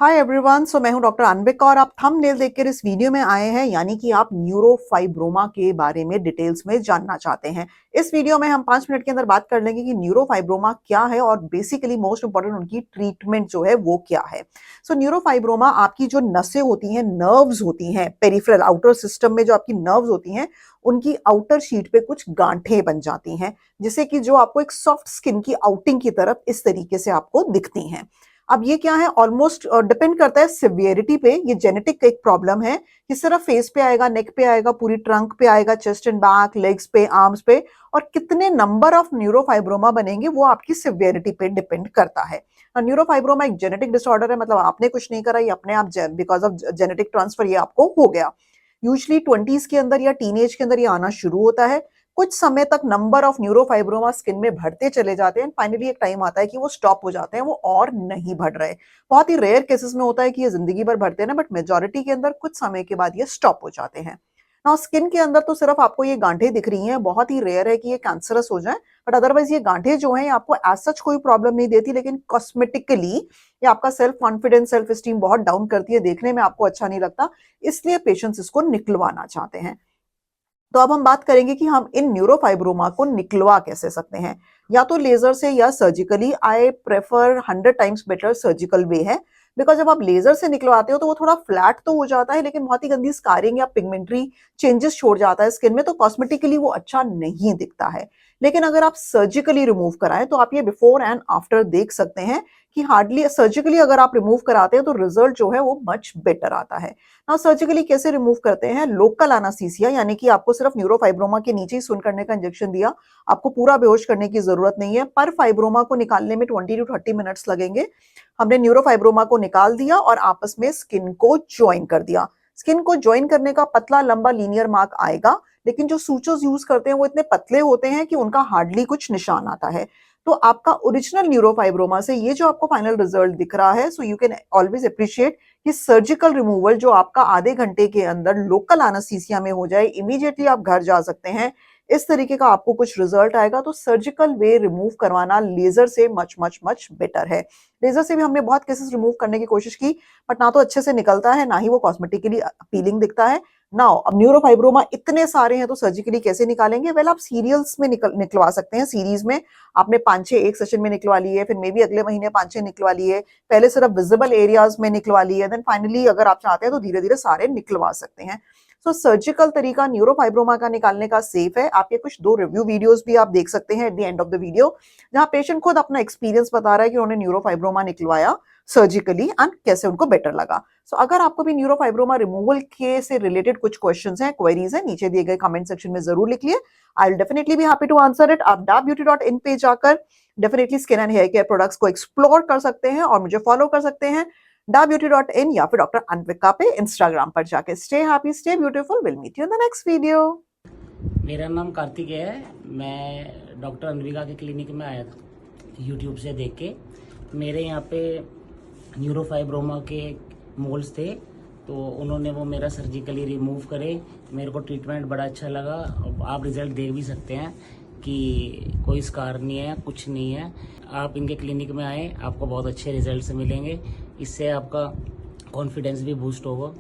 Hi everyone. मैं हूं doctor अनविका और आप थंबनेल देखकर इस वीडियो में आए हैं, यानी कि आप न्यूरोफाइब्रोमा के बारे में डिटेल्स में जानना चाहते हैं। इस वीडियो में हम 5 मिनट के अंदर बात कर लेंगे कि न्यूरोफाइब्रोमा क्या है और बेसिकली मोस्ट इंपॉर्टेंट उनकी ट्रीटमेंट जो है वो क्या है। न्यूरोफाइब्रोमा आपकी जो नसें होती हैं, नर्व्स होती हैं, पेरिफेरल आउटर सिस्टम में जो आपकी नर्व्स होती हैं, उनकी आउटर शीट पे कुछ गांठें बन जाती हैं, जिससे कि जो आपको एक सॉफ्ट स्किन की आउटिंग की तरफ इस तरीके से आपको दिखती हैं। अब ये क्या है, ऑलमोस्ट डिपेंड करता है सिवियरिटी पे। ये जेनेटिक एक प्रॉब्लम है कि सिर्फ फेस पे आएगा, नेक पे आएगा, पूरी ट्रंक पे आएगा, चेस्ट एंड बैक, लेग्स पे, आर्म्स पे, और कितने नंबर ऑफ न्यूरोफाइब्रोमा बनेंगे वो आपकी सिवियरिटी पे डिपेंड करता है। न्यूरोफाइब्रोमा एक जेनेटिक डिसऑर्डर है, मतलब आपने कुछ नहीं करा, ये अपने आप बिकॉज ऑफ जेनेटिक ट्रांसफर ये आपको हो गया। यूजली 20s के अंदर या टीनेज के अंदर ये आना शुरू होता है। कुछ समय तक नंबर ऑफ न्यूरोफाइब्रोमा स्किन में बढ़ते चले जाते हैं। फाइनली एक टाइम आता है कि वो स्टॉप हो जाते हैं, वो और नहीं बढ़ रहे। बहुत ही रेयर केसेस में होता है कि ये जिंदगी भर बढ़ते हैं ना, बट मेजोरिटी के अंदर कुछ समय के बाद ये स्टॉप हो जाते हैं। ना स्किन के अंदर तो सिर्फ आपको ये गांठें दिख रही हैं, बहुत ही रेयर है कि ये कैंसरस हो जाए, बट अदरवाइज ये गांठें जो हैं आपको एज सच कोई प्रॉब्लम नहीं देती, लेकिन कॉस्मेटिकली ये आपका सेल्फ कॉन्फिडेंस, सेल्फ स्टीम बहुत डाउन करती है, देखने में आपको अच्छा नहीं लगता, इसलिए पेशेंट्स इसको निकलवाना चाहते हैं। तो अब हम बात करेंगे कि हम इन न्यूरोफाइब्रोमा को निकलवा कैसे सकते हैं, या तो लेजर से या surgically. I prefer 100 times better surgical way है, बिकॉज जब आप लेजर से निकलवाते हो तो वो थोड़ा फ्लैट तो हो जाता है, लेकिन बहुत ही गंदी स्कारिंग या पिगमेंट्री चेंजेस छोड़ जाता है स्किन में, तो कॉस्मेटिकली वो अच्छा नहीं दिखता है। लेकिन अगर आप सर्जिकली रिमूव कराएं तो आप ये बिफोर एंड आफ्टर देख सकते हैं कि हार्डली सर्जिकली अगर आप रिमूव कराते हैं तो रिजल्ट जो है वो मच बेटर आता है। ना सर्जिकली कैसे रिमूव करते हैं? लोकल एनास्थीसिया, यानी कि आपको सिर्फ न्यूरोफाइब्रोमा के नीचे ही सुन करने का इंजेक्शन दिया, आपको पूरा बेहोश करने की जरूरत नहीं है। पर फाइब्रोमा को निकालने में 20 to 30 मिनट्स लगेंगे। हमने न्यूरोफाइब्रोमा को निकाल दिया और आपस में स्किन को ज्वाइन कर दिया। स्किन को ज्वाइन करने का पतला लंबा लीनियर मार्क आएगा, लेकिन जो सूचर्स यूज करते हैं वो इतने पतले होते हैं कि उनका हार्डली कुछ निशान आता है। तो आपका ओरिजिनल न्यूरोफाइब्रोमा से ये जो आपको फाइनल रिजल्ट दिख रहा है, so you can always appreciate कि सर्जिकल रिमूवल जो आपका आधे घंटे के अंदर लोकल एनेस्थीसिया में हो जाए, इमीडिएटली आप घर जा सकते हैं, इस तरीके का आपको कुछ रिजल्ट आएगा। तो सर्जिकल वे रिमूव करवाना लेजर से मच मच मच बेटर है। लेजर से भी हमने बहुत केसेस रिमूव करने की कोशिश की, बट ना तो अच्छे से निकलता है, ना ही वो कॉस्मेटिकली अपीलिंग दिखता है। नाउ अब न्यूरोफाइब्रोमा इतने सारे हैं तो सर्जिकली कैसे निकालेंगे? वेल, आप सीरियल्स में निकलवा सकते हैं, सीरीज में। आपने 5-6 एक सेशन में निकलवा लिए, फिर मे बी अगले महीने 5-6 निकलवा लिए, पहले सिर्फ विजिबल एरियाज में निकलवा लिए, देन फाइनली अगर आप चाहते हैं तो धीरे धीरे सारे निकलवा सकते हैं। सर्जिकल तरीका न्यूरोफाइब्रोमा का निकालने का सेफ है। आप ये कुछ 2 रिव्यू वीडियोस भी आप देख सकते हैं at the end of the video, जहां पेशेंट खुद अपना एक्सपीरियंस बता रहा है कि उन्होंने न्यूरोफाइब्रोमा निकलवाया सर्जिकली एंड कैसे उनको बेटर लगा। अगर आपको भी न्यूरोफाइब्रोमा रिमूवल के से रिलेटेड कुछ क्वेश्चंस हैं, क्वेरीज हैं, नीचे दिए गए कमेंट सेक्शन में जरूर लिखिए। I will definitely be happy to answer it. आप dabbeauty.in पे जाकर definitely skin and hair care products को एक्सप्लोर कर सकते हैं और मुझे फॉलो कर सकते हैं dabbeauty.in या फिर डॉक्टर अनविका पे इंस्टाग्राम पर जाके। Stay happy, stay beautiful, will meet you in the next video. मेरा नाम कार्तिक है। मैं डॉक्टर अनविका के क्लिनिक में आया था यूट्यूब से देख के। मेरे यहाँ पे न्यूरोफाइब्रोमा के मोल्स थे, तो उन्होंने वो मेरा सर्जिकली रिमूव करे। मेरे को ट्रीटमेंट बड़ा अच्छा लगा। आप रिजल्ट देख भी सकते हैं कि कोई स्कार नहीं है, कुछ नहीं है। आप इनके क्लिनिक में आए, आपको बहुत अच्छे रिजल्ट्स मिलेंगे। इससे आपका कॉन्फिडेंस भी बूस्ट होगा।